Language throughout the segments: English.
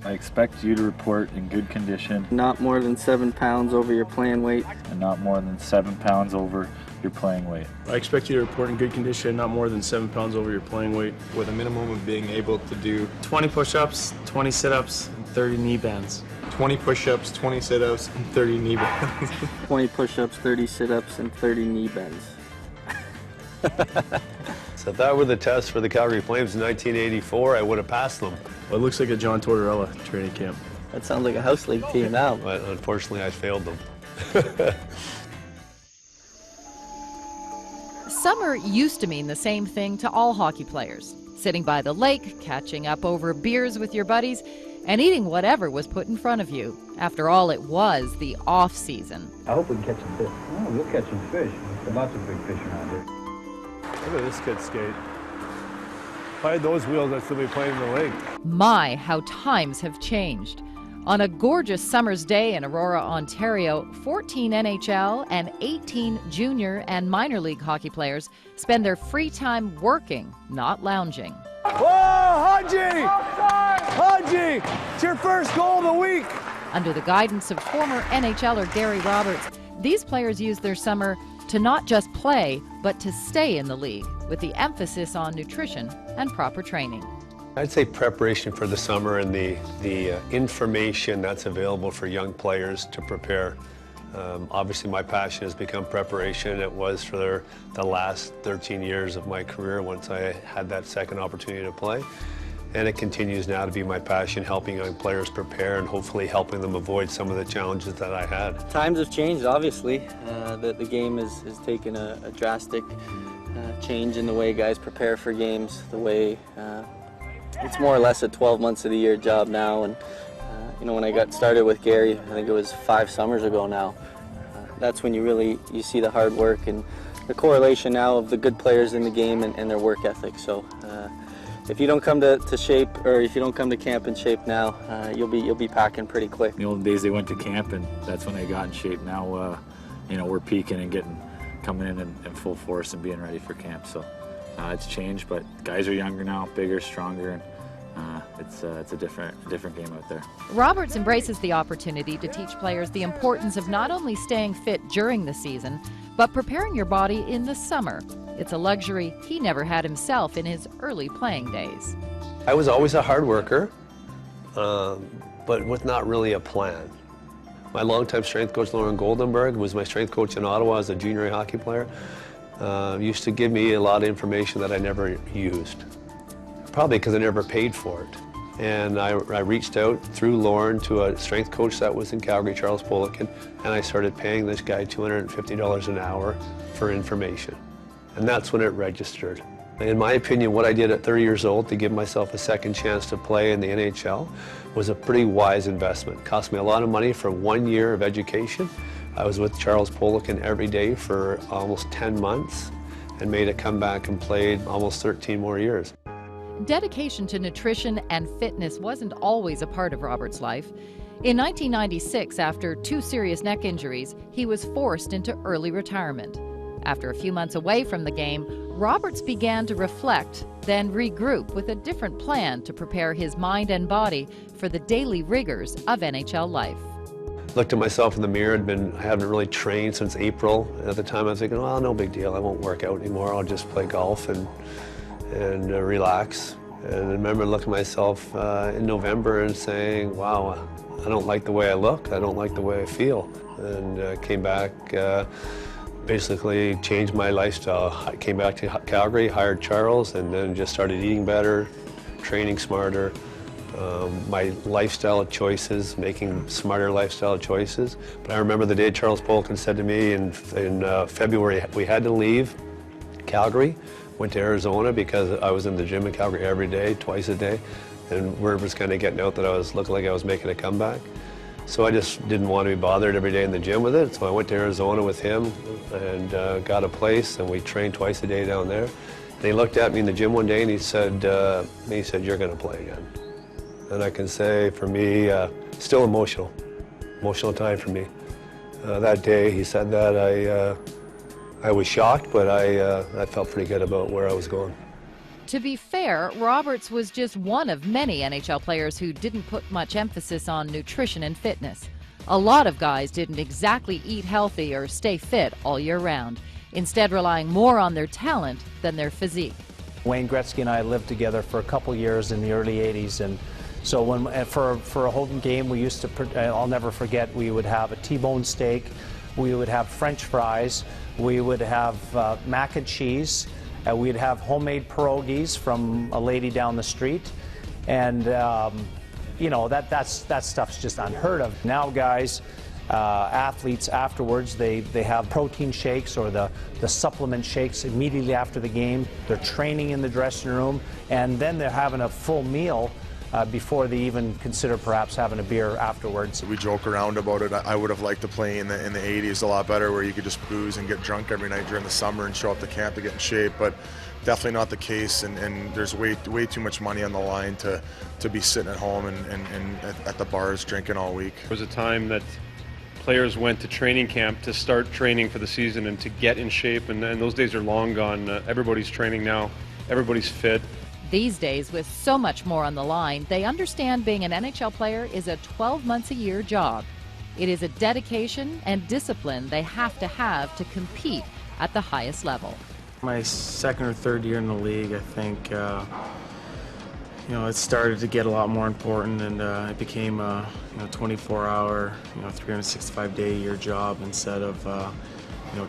I expect you to report in good condition. Not more than 7 pounds over your playing weight. And not more than 7 pounds over your playing weight. I expect you to report in good condition, not more than 7 pounds over your playing weight. With a minimum of being able to do 20 push-ups, 20 sit-ups, and 30 knee bends. 20 push-ups, 20 sit-ups, and 30 knee bends. 20 push-ups, 30 sit-ups, and 30 knee bends. So if that were the test for the Calgary Flames in 1984, I would have passed them. Well, it looks like a John Tortorella training camp. That sounds like a house league team now. But unfortunately, I failed them. Summer used to mean the same thing to all hockey players. Sitting by the lake, catching up over beers with your buddies, and eating whatever was put in front of you. After all, it was the off-season. I hope we can catch some fish. Oh, we'll catch some fish. There's lots of big fish around here. Look at this kid skate. If I had those wheels, I'd still be playing in the lake. My, how times have changed. On a gorgeous summer's day in Aurora, Ontario, 14 NHL and 18 junior and minor league hockey players spend their free time working, not lounging. Whoa, Haji! Haji! It's your first goal of the week! Under the guidance of former NHLer Gary Roberts, these players use their summer to not just play, but to stay in the league, with the emphasis on nutrition and proper training. I'd say preparation for the summer and the information that's available for young players to prepare. Obviously, my passion has become preparation. It was for the last 13 years of my career once I had that second opportunity to play. And it continues now to be my passion, helping young players prepare and hopefully helping them avoid some of the challenges that I had. Times have changed, obviously. The game has taken a drastic change in the way guys prepare for games, the way it's more or less a 12 months of the year job now. And you know, when I got started with Gary, I think it was 5 summers ago now, that's when you see the hard work and the correlation now of the good players in the game and their work ethic. So if you don't come to shape, or if you don't come to camp in shape now, you'll be packing pretty quick. In the old days they went to camp and that's when they got in shape. Now you know, we're peaking and coming in full force and being ready for camp. So it's changed, but guys are younger now, bigger, stronger, and it's a different game out there. Roberts embraces the opportunity to teach players the importance of not only staying fit during the season, but preparing your body in the summer. It's a luxury he never had himself in his early playing days. I was always a hard worker, but with not really a plan. My longtime strength coach, Lauren Goldenberg, was my strength coach in Ottawa as a junior hockey player. Used to give me a lot of information that I never used, probably because I never paid for it. And I reached out through Lauren to a strength coach that was in Calgary, Charles Poliquin, and I started paying this guy $250 an hour for information. And that's when it registered. In my opinion, what I did at 30 years old to give myself a second chance to play in the NHL was a pretty wise investment. It cost me a lot of money for 1 year of education. I was with Charles Poliquin every day for almost 10 months and made a comeback and played almost 13 more years. Dedication to nutrition and fitness wasn't always a part of Robert's life. In 1996, after 2 serious neck injuries, he was forced into early retirement. After a few months away from the game, Roberts began to reflect, then regroup with a different plan to prepare his mind and body for the daily rigors of NHL life. Looked at myself in the mirror. I haven't really trained since April. At the time I was thinking, well, no big deal, I won't work out anymore, I'll just play golf and relax. And I remember looking at myself in November and saying, wow, I don't like the way I look, I don't like the way I feel. And came back, basically changed my lifestyle. I came back to Calgary, hired Charles, and then just started eating better, training smarter, my lifestyle choices, making smarter lifestyle choices. But I remember the day Charles Poliquin said to me in February, we had to leave Calgary, went to Arizona because I was in the gym in Calgary every day, twice a day, and word was kind of getting out that I was looking like I was making a comeback. So I just didn't want to be bothered every day in the gym with it, so I went to Arizona with him and got a place, and we trained twice a day down there. And he looked at me in the gym one day and he said, you're going to play again. And I can say, for me, still emotional time for me. That day he said that, I was shocked, but I felt pretty good about where I was going. To be fair, Roberts was just one of many NHL players who didn't put much emphasis on nutrition and fitness. A lot of guys didn't exactly eat healthy or stay fit all year round, instead relying more on their talent than their physique. Wayne Gretzky and I lived together for a couple years in the early 80s, and so for a home game we used to, I'll never forget, we would have a T-bone steak, we would have French fries, we would have mac and cheese, we'd have homemade pierogies from a lady down the street, and you know, that stuff's just unheard of. Now guys, athletes afterwards, they have protein shakes or the supplement shakes immediately after the game. They're training in the dressing room, and then they're having a full meal before they even consider perhaps having a beer afterwards. We joke around about it. I would have liked to play in the 80s a lot better, where you could just booze and get drunk every night during the summer and show up to camp to get in shape, but definitely not the case, and there's way too much money on the line to be sitting at home and at the bars drinking all week. There was a time that players went to training camp to start training for the season and to get in shape, and those days are long gone. Everybody's training now, everybody's fit. These days, with so much more on the line, they understand being an NHL player is a 12-months-a-year job. It is a dedication and discipline they have to compete at the highest level. My second or third year in the league, I think, you know, it started to get a lot more important, and it became a 24-hour, 365-day-a-year job instead of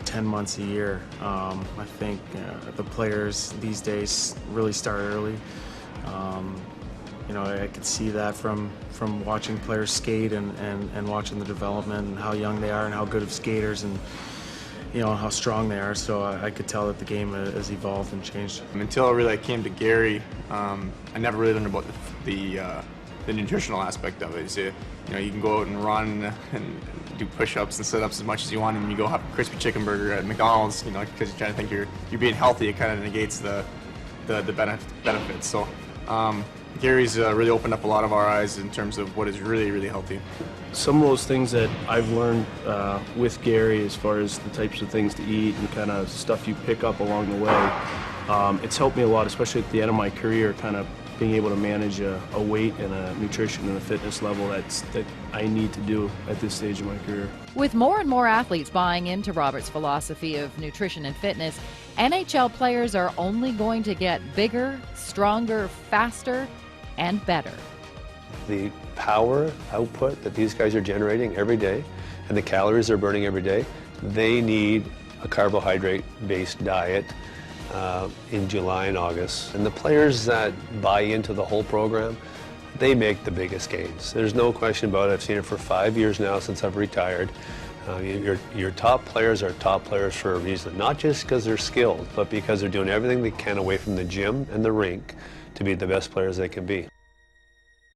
10 months a year. I think the players these days really start early. I could see that from watching players skate and watching the development and how young they are and how good of skaters and how strong they are. So I could tell that the game has evolved and changed. Until I came to Gary, I never really learned about the nutritional aspect of it. So, you can go out and run and do push-ups and sit-ups as much as you want, and you go have a crispy chicken burger at McDonald's, because you're trying to think you're being healthy. It kind of negates the benefits. So Gary's really opened up a lot of our eyes in terms of what is really, really healthy. Some of those things that I've learned with Gary, as far as the types of things to eat and kind of stuff you pick up along the way, it's helped me a lot, especially at the end of my career, kind of being able to manage a weight and a nutrition and a fitness level that I need to do at this stage of my career. With more and more athletes buying into Robert's philosophy of nutrition and fitness, NHL players are only going to get bigger, stronger, faster, and better. The power output that these guys are generating every day and the calories they're burning every day, they need a carbohydrate-based diet in July and August. And the players that buy into the whole program, they make the biggest gains. There's no question about it. I've seen it for 5 years now since I've retired. Your top players are top players for a reason, not just because they're skilled, but because they're doing everything they can away from the gym and the rink to be the best players they can be.